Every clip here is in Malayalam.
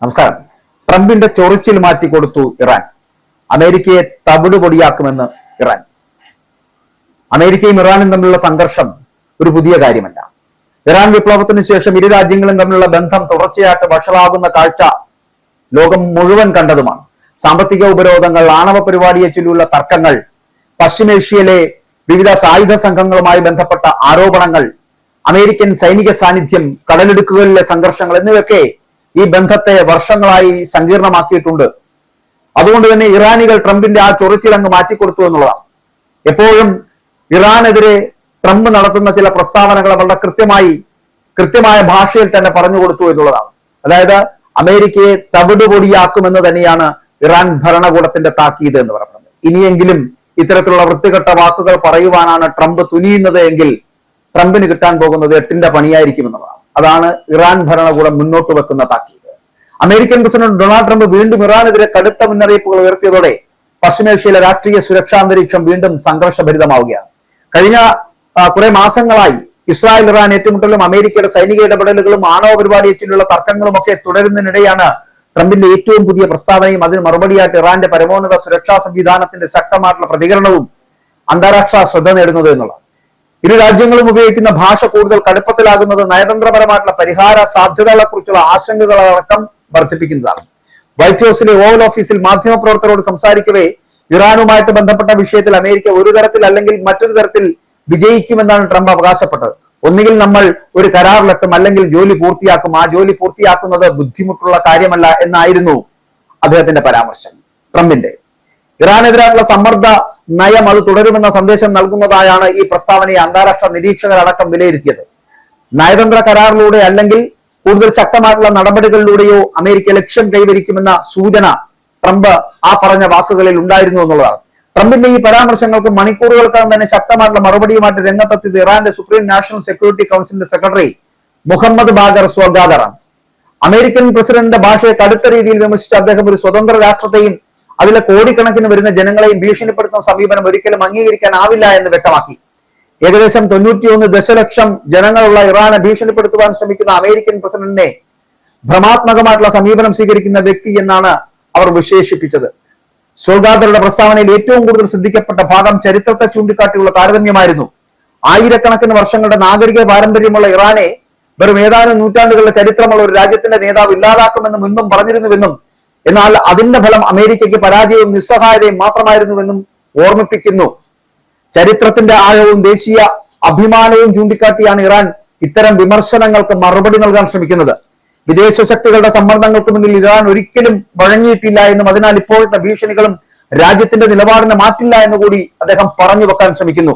നമസ്കാരം. ട്രംപിന്റെ ചൊറിച്ചിൽ മാറ്റിക്കൊടുത്തു ഇറാൻ. അമേരിക്കയെ തവിടുപൊടിയാക്കുമെന്ന് ഇറാൻ. അമേരിക്കയും ഇറാനും തമ്മിലുള്ള സംഘർഷം ഒരു പുതിയ കാര്യമല്ല. ഇറാൻ വിപ്ലവത്തിന് ശേഷം ഇരു രാജ്യങ്ങളും തമ്മിലുള്ള ബന്ധം തുടർച്ചയായിട്ട് വഷളാകുന്ന കാഴ്ച ലോകം മുഴുവൻ കണ്ടതുമാണ്. സാമ്പത്തിക ഉപരോധങ്ങൾ, ആണവ പരിപാടിയെ ചൊല്ലിയുള്ള തർക്കങ്ങൾ, പശ്ചിമേഷ്യയിലെ വിവിധ സായുധ സംഘങ്ങളുമായി ബന്ധപ്പെട്ട ആരോപണങ്ങൾ, അമേരിക്കൻ സൈനിക സാന്നിധ്യം, കടലിടുക്കുകളിലെ സംഘർഷങ്ങൾ എന്നിവയൊക്കെ ഈ ബന്ധത്തെ വർഷങ്ങളായി സങ്കീർണമാക്കിയിട്ടുണ്ട്. അതുകൊണ്ട് തന്നെ ഇറാനികൾ ട്രംപിന്റെ ആ ചൊറിച്ചിലങ്ങ് മാറ്റിക്കൊടുത്തു എന്നുള്ളതാണ്. എപ്പോഴും ഇറാനെതിരെ ട്രംപ് നടത്തുന്ന ചില പ്രസ്താവനകൾ വളരെ കൃത്യമായ ഭാഷയിൽ തന്നെ പറഞ്ഞു കൊടുത്തു എന്നുള്ളതാണ്. അതായത് അമേരിക്കയെ തവിടുപൊടിയാക്കുമെന്ന് തന്നെയാണ് ഇറാൻ ഭരണകൂടത്തിന്റെ താക്കീത് എന്ന് പറയുന്നത്. ഇനിയെങ്കിലും ഇത്തരത്തിലുള്ള വൃത്തികെട്ട വാക്കുകൾ പറയുവാനാണ് ട്രംപ് തുനിയുന്നത് എങ്കിൽ ട്രംപിന് കിട്ടാൻ പോകുന്നത് എട്ടിന്റെ പണിയായിരിക്കുമെന്നുള്ളതാണ്. അതാണ് ഇറാൻ ഭരണകൂടം മുന്നോട്ട് വെക്കുന്ന താക്കീത്. അമേരിക്കൻ പ്രസിഡന്റ് ഡൊണാൾഡ് ട്രംപ് വീണ്ടും ഇറാനെതിരെ കടുത്ത മുന്നറിയിപ്പുകൾ ഉയർത്തിയതോടെ പശ്ചിമേഷ്യയിലെ രാഷ്ട്രീയ സുരക്ഷാന്തരീക്ഷം വീണ്ടും സംഘർഷഭരിതമാവുകയാണ്. കഴിഞ്ഞ കുറെ മാസങ്ങളായി ഇസ്രായേൽ ഇറാൻ ഏറ്റുമുട്ടലും അമേരിക്കയുടെ സൈനിക ഇടപെടലുകളും ആണവ പരിപാടിയെക്കുറിച്ചുള്ള തർക്കങ്ങളും ഒക്കെ തുടരുന്നതിനിടെയാണ് ട്രംപിന്റെ ഏറ്റവും പുതിയ പ്രസ്താവനയും അതിന് മറുപടിയായിട്ട് ഇറാന്റെ പരമോന്നത സുരക്ഷാ സംവിധാനത്തിന്റെ ശക്തമായിട്ടുള്ള പ്രതികരണവും അന്താരാഷ്ട്ര ശ്രദ്ധ നേടുന്നത് എന്നുള്ളത്. ഇരു രാജ്യങ്ങളും ഉപയോഗിക്കുന്ന ഭാഷ കൂടുതൽ കടുപ്പത്തിലാകുന്നത് നയതന്ത്രപരമായിട്ടുള്ള പരിഹാര സാധ്യതകളെ കുറിച്ചുള്ള ആശങ്കകളടക്കം വർദ്ധിപ്പിക്കുന്നതാണ്. വൈറ്റ് ഹൌസിലെ ഓവൽ ഓഫീസിൽ മാധ്യമപ്രവർത്തകരോട് സംസാരിക്കവേ ഇറാനുമായിട്ട് ബന്ധപ്പെട്ട വിഷയത്തിൽ അമേരിക്ക ഒരു തരത്തിൽ അല്ലെങ്കിൽ മറ്റൊരു തരത്തിൽ വിജയിക്കുമെന്നാണ് ട്രംപ് അവകാശപ്പെട്ടത്. ഒന്നുകിൽ നമ്മൾ ഒരു കരാറിലെത്തും, അല്ലെങ്കിൽ ജോലി പൂർത്തിയാക്കും. ആ ജോലി പൂർത്തിയാക്കുന്നത് ബുദ്ധിമുട്ടുള്ള കാര്യമല്ല എന്നായിരുന്നു അദ്ദേഹത്തിന്റെ പരാമർശം. ട്രംപിന്റെ ഇറാനെതിരായിട്ടുള്ള സമ്മർദ്ദ നയം അത് തുടരുമെന്ന സന്ദേശം നൽകുന്നതായാണ് ഈ പ്രസ്താവനയെ അന്താരാഷ്ട്ര നിരീക്ഷകരടക്കം വിലയിരുത്തിയത്. നയതന്ത്ര കരാറിലൂടെ അല്ലെങ്കിൽ കൂടുതൽ ശക്തമായിട്ടുള്ള നടപടികളിലൂടെയോ അമേരിക്ക ലക്ഷ്യം കൈവരിക്കുമെന്ന സൂചന ട്രംപ് ആ പറഞ്ഞ വാക്കുകളിൽ ഉണ്ടായിരുന്നു എന്നുള്ളതാണ്. ട്രംപിന്റെ ഈ പരാമർശങ്ങൾക്ക് മണിക്കൂറുകൾക്കകം തന്നെ ശക്തമായിട്ടുള്ള മറുപടിയുമായിട്ട് രംഗത്തെത്തിയത് ഇറാന്റെ സുപ്രീം നാഷണൽ സെക്യൂരിറ്റി കൗൺസിലിന്റെ സെക്രട്ടറി മുഹമ്മദ് ബാഗർ സ്വർഗാദറാണ്. അമേരിക്കൻ പ്രസിഡന്റിന്റെ ഭാഷയെ കടുത്ത രീതിയിൽ വിമർശിച്ച അദ്ദേഹം ഒരു സ്വതന്ത്ര രാഷ്ട്രത്തെയും അതിലെ കോടിക്കണക്കിന് വരുന്ന ജനങ്ങളെയും ഭീഷണിപ്പെടുത്തുന്ന സമീപനം ഒരിക്കലും അംഗീകരിക്കാനാവില്ല എന്ന് വ്യക്തമാക്കി. ഏകദേശം 91 ദശലക്ഷം ജനങ്ങളുള്ള ഇറാനെ ഭീഷണിപ്പെടുത്തുവാൻ ശ്രമിക്കുന്ന അമേരിക്കൻ പ്രസിഡന്റിനെ ഭ്രമാത്മകമായിട്ടുള്ള സമീപനം സ്വീകരിക്കുന്ന വ്യക്തി എന്നാണ് അവർ വിശേഷിപ്പിച്ചത്. സോൾഗാദറുടെ പ്രസ്താവനയിൽ ഏറ്റവും കൂടുതൽ ശ്രദ്ധിക്കപ്പെട്ട ഭാഗം ചരിത്രത്തെ ചൂണ്ടിക്കാട്ടിയുള്ള താരതമ്യമായിരുന്നു. ആയിരക്കണക്കിന് വർഷങ്ങളുടെ നാഗരിക പാരമ്പര്യമുള്ള ഇറാനെ വെറും ഏതാനും നൂറ്റാണ്ടുകളുടെ ചരിത്രമുള്ള ഒരു രാജ്യത്തിന്റെ നേതാവ് ഇല്ലാതാക്കുമെന്ന് മുൻപും പറഞ്ഞിരുന്നുവെന്നും എന്നാൽ അതിന്റെ ഫലം അമേരിക്കയ്ക്ക് പരാജയവും നിസ്സഹായതയും മാത്രമായിരുന്നുവെന്നും ഓർമ്മിപ്പിക്കുന്നു. ചരിത്രത്തിന്റെ ആഴവും ദേശീയ അഭിമാനവും ചൂണ്ടിക്കാട്ടിയാണ് ഇറാൻ ഇത്തരം വിമർശനങ്ങൾക്ക് മറുപടി നൽകാൻ ശ്രമിക്കുന്നത്. വിദേശ ശക്തികളുടെ സമ്മർദ്ദങ്ങൾക്ക് മുന്നിൽ ഇറാൻ ഒരിക്കലും വഴങ്ങിയിട്ടില്ല എന്നും അതിനാൽ ഇപ്പോഴത്തെ ഭീഷണികളും രാജ്യത്തിന്റെ നിലപാടിനെ മാറ്റില്ല എന്ന് കൂടി അദ്ദേഹം പറഞ്ഞു വെക്കാൻ ശ്രമിക്കുന്നു.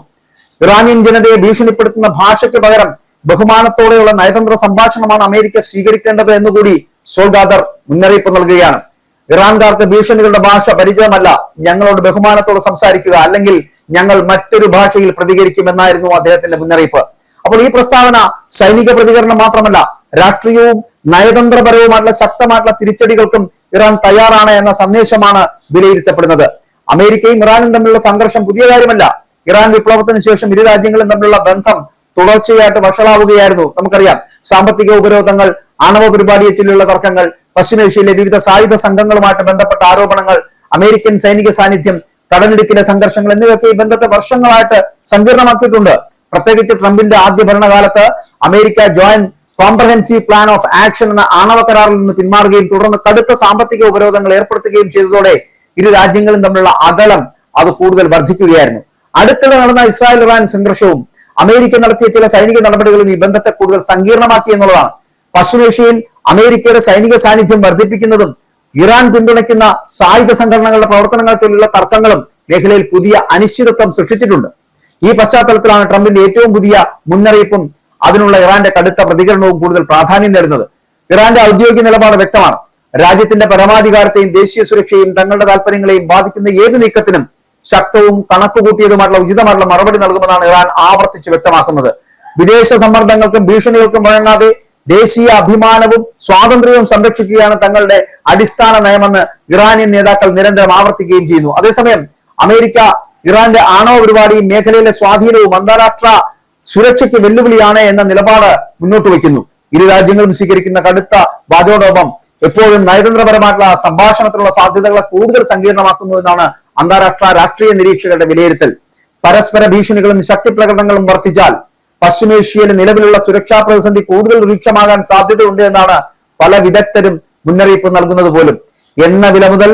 ഇറാനിയൻ ജനതയെ ഭീഷണിപ്പെടുത്തുന്ന ഭാഷയ്ക്ക് പകരം ബഹുമാനത്തോടെയുള്ള നയതന്ത്ര സംഭാഷണമാണ് അമേരിക്ക സ്വീകരിക്കേണ്ടത് എന്നുകൂടി സോൾഗാദർ മുന്നറിയിപ്പ് നൽകുകയാണ്. ഇറാൻകാർക്ക് ഭീഷണികളുടെ ഭാഷ പരിചയമല്ല, ഞങ്ങളോട് ബഹുമാനത്തോടെ സംസാരിക്കുക, അല്ലെങ്കിൽ ഞങ്ങൾ മറ്റൊരു ഭാഷയിൽ പ്രതികരിക്കുമെന്നായിരുന്നു അദ്ദേഹത്തിന്റെ മുന്നറിയിപ്പ്. അപ്പോൾ ഈ പ്രസ്താവന സൈനിക പ്രതികരണം മാത്രമല്ല, രാഷ്ട്രീയവും നയതന്ത്രപരവുമായിട്ടുള്ള ശക്തമായിട്ടുള്ള തിരിച്ചടികൾക്കും ഇറാൻ തയ്യാറാണ് എന്ന സന്ദേശമാണ് വിലയിരുത്തപ്പെടുന്നത്. അമേരിക്കയും ഇറാനും തമ്മിലുള്ള സംഘർഷം പുതിയ കാര്യമല്ല. ഇറാൻ വിപ്ലവത്തിന് ശേഷം ഇരു രാജ്യങ്ങളും തമ്മിലുള്ള ബന്ധം തുടർച്ചയായിട്ട് വഷളാവുകയായിരുന്നു. നമുക്കറിയാം, സാമ്പത്തിക ഉപരോധങ്ങൾ, ആണവ പരിപാടിയെ ചൊല്ലിയുള്ള തർക്കങ്ങൾ, പശ്ചിമേഷ്യയിലെ വിവിധ സായുധ സംഘങ്ങളുമായിട്ട് ബന്ധപ്പെട്ട ആരോപണങ്ങൾ, അമേരിക്കൻ സൈനിക സാന്നിധ്യം, കടലിടുക്കിലെ സംഘർഷങ്ങൾ എന്നിവയൊക്കെ ഈ ബന്ധത്തെ വർഷങ്ങളായിട്ട് സങ്കീർണമാക്കിയിട്ടുണ്ട്. പ്രത്യേകിച്ച് ട്രംപിന്റെ ആദ്യ ഭരണകാലത്ത് America joint comprehensive plan of action എന്ന ആണവ കരാറിൽ നിന്ന് പിന്മാറുകയും തുടർന്ന് കടുത്ത സാമ്പത്തിക ഉപരോധങ്ങൾ ഏർപ്പെടുത്തുകയും ചെയ്തതോടെ ഇരു രാജ്യങ്ങളും തമ്മിലുള്ള അകലം അത് കൂടുതൽ വർദ്ധിക്കുകയായിരുന്നു. അടുത്തിടെ നടന്ന ഇസ്രായേൽ ഇറാൻ സംഘർഷവും അമേരിക്ക നടത്തിയ ചില സൈനിക നടപടികളും ഈ ബന്ധത്തെ കൂടുതൽ സങ്കീർണമാക്കി എന്നുള്ളതാണ്. പശ്ചിമേഷ്യയിൽ അമേരിക്കയുടെ സൈനിക സാന്നിധ്യം വർദ്ധിപ്പിക്കുന്നതും ഇറാൻ പിന്തുണയ്ക്കുന്ന സായുധ സംഘടനകളുടെ പ്രവർത്തനങ്ങൾക്കുള്ള തർക്കങ്ങളും മേഖലയിൽ പുതിയ അനിശ്ചിതത്വം സൃഷ്ടിച്ചിട്ടുണ്ട്. ഈ പശ്ചാത്തലത്തിലാണ് ട്രംപിന്റെ ഏറ്റവും പുതിയ മുന്നറിയിപ്പും അതിനുള്ള ഇറാന്റെ കടുത്ത പ്രതികരണവും കൂടുതൽ പ്രാധാന്യം നേടുന്നത്. ഇറാന്റെ ഔദ്യോഗിക നിലപാട് വ്യക്തമാണ്. രാജ്യത്തിന്റെ പരമാധികാരത്തെയും ദേശീയ സുരക്ഷയും തങ്ങളുടെ താല്പര്യങ്ങളെയും ബാധിക്കുന്ന ഏത് നീക്കത്തിനും ശക്തവും കണക്കുകൂട്ടിയതുമായിട്ടുള്ള ഉചിതമായിട്ടുള്ള മറുപടി നൽകുമെന്നാണ് ഇറാൻ ആവർത്തിച്ച് വ്യക്തമാക്കുന്നത്. വിദേശ സമ്മർദ്ദങ്ങൾക്കും ഭീഷണികൾക്കും വഴങ്ങാതെ ദേശീയ അഭിമാനവും സ്വാതന്ത്ര്യവും സംരക്ഷിക്കുകയാണ് തങ്ങളുടെ അടിസ്ഥാന നയമെന്ന് ഇറാനിയൻ നേതാക്കൾ നിരന്തരം ആവർത്തിക്കുകയും ചെയ്യുന്നു. അതേസമയം അമേരിക്ക ഇറാന്റെ ആണവ പരിപാടിയും മേഖലയിലെ സ്വാധീനവും അന്താരാഷ്ട്ര സുരക്ഷയ്ക്ക് വെല്ലുവിളിയാണ് എന്ന നിലപാട് മുന്നോട്ട് വയ്ക്കുന്നു. ഇരു രാജ്യങ്ങളും സ്വീകരിക്കുന്ന കടുത്ത വാദോടൊപ്പം എപ്പോഴും നയതന്ത്രപരമായിട്ടുള്ള സംഭാഷണത്തിലുള്ള സാധ്യതകളെ കൂടുതൽ സങ്കീർണമാക്കുന്നു എന്നാണ് അന്താരാഷ്ട്ര രാഷ്ട്രീയ നിരീക്ഷകരുടെ വിലയിരുത്തൽ. പരസ്പര ഭീഷണികളും ശക്തി പ്രകടനങ്ങളും വർദ്ധിച്ചാൽ പശ്ചിമേഷ്യയിലെ നിലവിലുള്ള സുരക്ഷാ പ്രതിസന്ധി കൂടുതൽ രൂക്ഷമാകാൻ സാധ്യതയുണ്ട് എന്നാണ് പല വിദഗ്ധരും മുന്നറിയിപ്പ് നൽകുന്നത് പോലും. എണ്ണ വില മുതൽ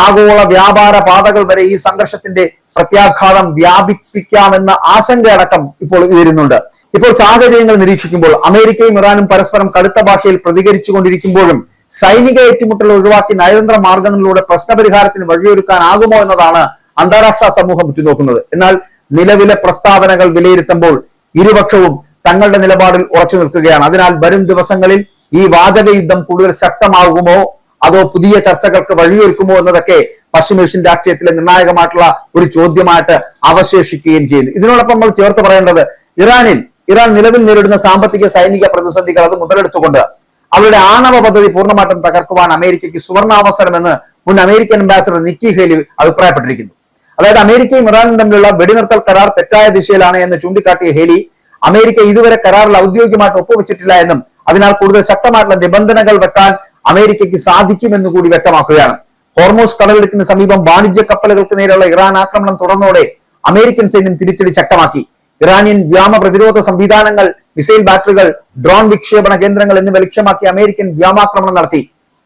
ആഗോള വ്യാപാര പാതകൾ വരെ ഈ സംഘർഷത്തിന്റെ പ്രത്യാഘാതം വ്യാപിപ്പിക്കാമെന്ന ആശങ്കയടക്കം ഇപ്പോൾ ഉയരുന്നുണ്ട്. ഇപ്പോൾ സാഹചര്യങ്ങൾ നിരീക്ഷിക്കുമ്പോൾ അമേരിക്കയും ഇറാനും പരസ്പരം കടുത്ത ഭാഷയിൽ പ്രതികരിച്ചുകൊണ്ടിരിക്കുമ്പോഴും സൈനിക ഏറ്റുമുട്ടൽ ഒഴിവാക്കി നയതന്ത്ര മാർഗങ്ങളിലൂടെ പ്രശ്നപരിഹാരത്തിന് വഴിയൊരുക്കാനാകുമോ എന്നതാണ് അന്താരാഷ്ട്ര സമൂഹം ഉറ്റുനോക്കുന്നത്. എന്നാൽ നിലവിലെ പ്രസ്താവനകൾ വിലയിരുത്തുമ്പോൾ ഇരുപക്ഷവും തങ്ങളുടെ നിലപാടിൽ ഉറച്ചു നിൽക്കുകയാണ്. അതിനാൽ വരും ദിവസങ്ങളിൽ ഈ വാചക യുദ്ധം കൂടുതൽ ശക്തമാകുമോ അതോ പുതിയ ചർച്ചകൾക്ക് വഴിയൊരുക്കുമോ എന്നതൊക്കെ പശ്ചിമേഷ്യൻ രാഷ്ട്രീയത്തിലെ നിർണായകമായിട്ടുള്ള ഒരു ചോദ്യമായിട്ട് അവശേഷിക്കുകയും ചെയ്യുന്നു. ഇതിനോടൊപ്പം നമ്മൾ ചേർത്ത് പറയേണ്ടത് ഇറാൻ നിലവിൽ നേരിടുന്ന സാമ്പത്തിക സൈനിക പ്രതിസന്ധികൾ അത് മുതലെടുത്തുകൊണ്ട് അവരുടെ ആണവ പദ്ധതി പൂർണ്ണമായിട്ടും തകർക്കുവാൻ അമേരിക്കയ്ക്ക് സുവർണാവസരമെന്ന് മുൻ അമേരിക്കൻ അംബാസഡർ നിക്കി ഹേലി അഭിപ്രായപ്പെട്ടിരിക്കുന്നു. അതായത് അമേരിക്കയും ഇറാനും തമ്മിലുള്ള വെടിനിർത്തൽ കരാർ തെറ്റായ ദിശയിലാണ് എന്ന് ചൂണ്ടിക്കാട്ടിയ ഹേലി അമേരിക്ക ഇതുവരെ കരാറിൽ ഔദ്യോഗികമായിട്ട് ഒപ്പുവെച്ചിട്ടില്ല എന്നും അതിനാൽ കൂടുതൽ ശക്തമായിട്ടുള്ള നിബന്ധനകൾ വെക്കാൻ അമേരിക്കയ്ക്ക് സാധിക്കുമെന്ന് കൂടി വ്യക്തമാക്കുകയാണ്. ഹോർമോസ് കടലിടുക്കിന് സമീപം വാണിജ്യ കപ്പലുകൾക്ക് നേരെയുള്ള ഇറാൻ ആക്രമണം തുടർന്നോടെ അമേരിക്കൻ സൈന്യം തിരിച്ചടി ശക്തമാക്കി. ഇറാനിയൻ വ്യോമ പ്രതിരോധ സംവിധാനങ്ങൾ, മിസൈൽ ബാറ്ററികൾ, ഡ്രോൺ വിക്ഷേപണ കേന്ദ്രങ്ങൾ എന്നിവ ലക്ഷ്യമാക്കി അമേരിക്കൻ വ്യോമാക്രമണം നടത്തി.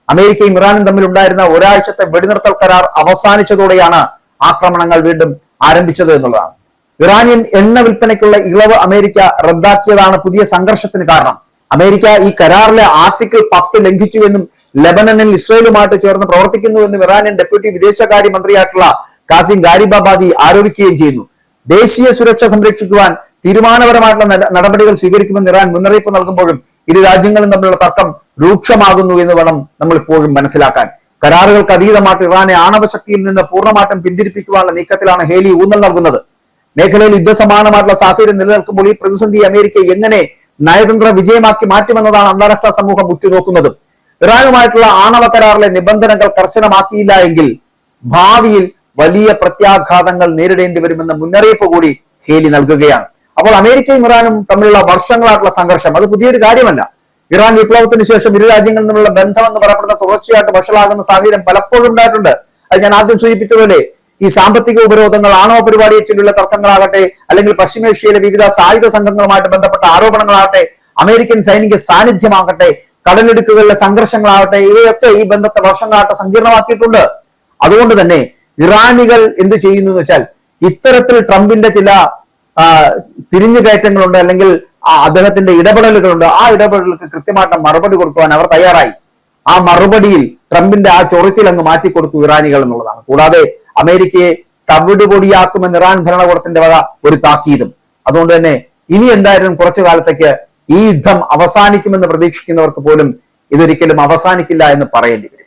അമേരിക്കയും ഇറാനും തമ്മിൽ ഉണ്ടായിരുന്ന ഒരാഴ്ചത്തെ വെടിനിർത്തൽ കരാർ അവസാനിച്ചതോടെയാണ് ആക്രമണങ്ങൾ വീണ്ടും ആരംഭിച്ചത് എന്നുള്ളതാണ്. ഇറാനിയൻ എണ്ണ വിൽപ്പനയ്ക്കുള്ള ഇളവ് അമേരിക്ക റദ്ദാക്കിയതാണ് പുതിയ സംഘർഷത്തിന് കാരണം. അമേരിക്ക ഈ കരാറിലെ ആർട്ടിക്കിൾ 10 ലംഘിച്ചുവെന്നും ലെബനനിൽ ഇസ്രയേലുമായിട്ട് ചേർന്ന് പ്രവർത്തിക്കുന്നുവെന്നും ഇറാനിയൻ ഡെപ്യൂട്ടി വിദേശകാര്യ മന്ത്രിയായിട്ടുള്ള കാസിം ഗാരിബാബാദി ആരോപിക്കുകയും ചെയ്യുന്നു. ദേശീയ സുരക്ഷ സംരക്ഷിക്കുവാൻ തീരുമാനപരമായിട്ടുള്ള നടപടികൾ സ്വീകരിക്കുമെന്ന് ഇറാൻ മുന്നറിയിപ്പ് നൽകുമ്പോഴും ഇരു രാജ്യങ്ങളും തമ്മിലുള്ള തർക്കം രൂക്ഷമാകുന്നു എന്ന് വേണം നമ്മൾ ഇപ്പോഴും മനസ്സിലാക്കാൻ. കരാറുകൾക്ക് അതീതമായിട്ട് ഇറാനെ ആണവശക്തിയിൽ നിന്ന് പൂർണ്ണമായിട്ടും പിന്തിരിപ്പിക്കുവാനുള്ള നീക്കത്തിലാണ് ഹേലി ഊന്നൽ നൽകുന്നത്. മേഖലയിൽ യുദ്ധസമാനമായിട്ടുള്ള സാഹചര്യം നിലനിൽക്കുമ്പോൾ ഈ പ്രതിസന്ധി അമേരിക്ക എങ്ങനെ നയതന്ത്ര വിജയമാക്കി മാറ്റുമെന്നതാണ് അന്താരാഷ്ട്ര സമൂഹം ഉറ്റുനോക്കുന്നത്. ഇറാനുമായിട്ടുള്ള ആണവ കരാറിലെ നിബന്ധനകൾ കർശനമാക്കിയില്ല എങ്കിൽ ഭാവിയിൽ വലിയ പ്രത്യാഘാതങ്ങൾ നേരിടേണ്ടി വരുമെന്ന മുന്നറിയിപ്പ് കൂടി ഹേലി നൽകുകയാണ്. അപ്പോൾ അമേരിക്കയും ഇറാനും തമ്മിലുള്ള വർഷങ്ങളായിട്ടുള്ള സംഘർഷം അത് പുതിയൊരു കാര്യമല്ല. ഇറാൻ വിപ്ലവത്തിന് ശേഷം ഇരു രാജ്യങ്ങളിൽ നിന്നുള്ള ബന്ധം എന്ന് പറയപ്പെടുന്ന തുടർച്ചയായിട്ട് വഷളാകുന്ന സാഹചര്യം പലപ്പോഴും ഉണ്ടായിട്ടുണ്ട്. അത് ഞാൻ ആദ്യം സൂചിപ്പിച്ചതുപോലെ ഈ സാമ്പത്തിക ഉപരോധങ്ങൾ, ആണവ പരിപാടിയെ ചൊല്ലിയുള്ള തർക്കങ്ങളാകട്ടെ, അല്ലെങ്കിൽ പശ്ചിമേഷ്യയിലെ വിവിധ സായുധ സംഘങ്ങളുമായിട്ട് ബന്ധപ്പെട്ട ആരോപണങ്ങളാകട്ടെ, അമേരിക്കൻ സൈനിക സാന്നിധ്യമാകട്ടെ, കടലിടുക്കുകളിലെ സംഘർഷങ്ങളാകട്ടെ, ഇവയൊക്കെ ഈ ബന്ധത്തെ വർഷങ്ങളായിട്ട് സങ്കീർണമാക്കിയിട്ടുണ്ട്. അതുകൊണ്ട് തന്നെ ഇറാനികൾ എന്ത് ചെയ്യുന്നു എന്ന് വെച്ചാൽ ഇത്തരത്തിൽ ട്രംപിന്റെ ചില തിരിഞ്ഞുകയറ്റങ്ങളുണ്ട്, അല്ലെങ്കിൽ അദ്ദേഹത്തിന്റെ ഇടപെടലുകളുണ്ട്. ആ ഇടപെടലുകൾക്ക് കൃത്യമായിട്ട് മറുപടി കൊടുക്കുവാൻ അവർ തയ്യാറായി. ആ മറുപടിയിൽ ട്രംപിന്റെ ആ ചൊറിച്ചിൽ അങ്ങ് മാറ്റിക്കൊടുത്തു ഇറാനികൾ എന്നുള്ളതാണ്. കൂടാതെ അമേരിക്കയെ തവിടുപൊടിയാക്കുമെന്ന് ഇറാൻ ഭരണകൂടത്തിന്റെ വക ഒരു താക്കീതും. അതുകൊണ്ട് തന്നെ ഇനി എന്തായാലും കുറച്ചു കാലത്തേക്ക് ഈ യുദ്ധം അവസാനിക്കുമെന്ന് പ്രതീക്ഷിക്കുന്നവർക്ക് പോലും ഇതൊരിക്കലും അവസാനിക്കില്ല എന്ന് പറയേണ്ടി വരും.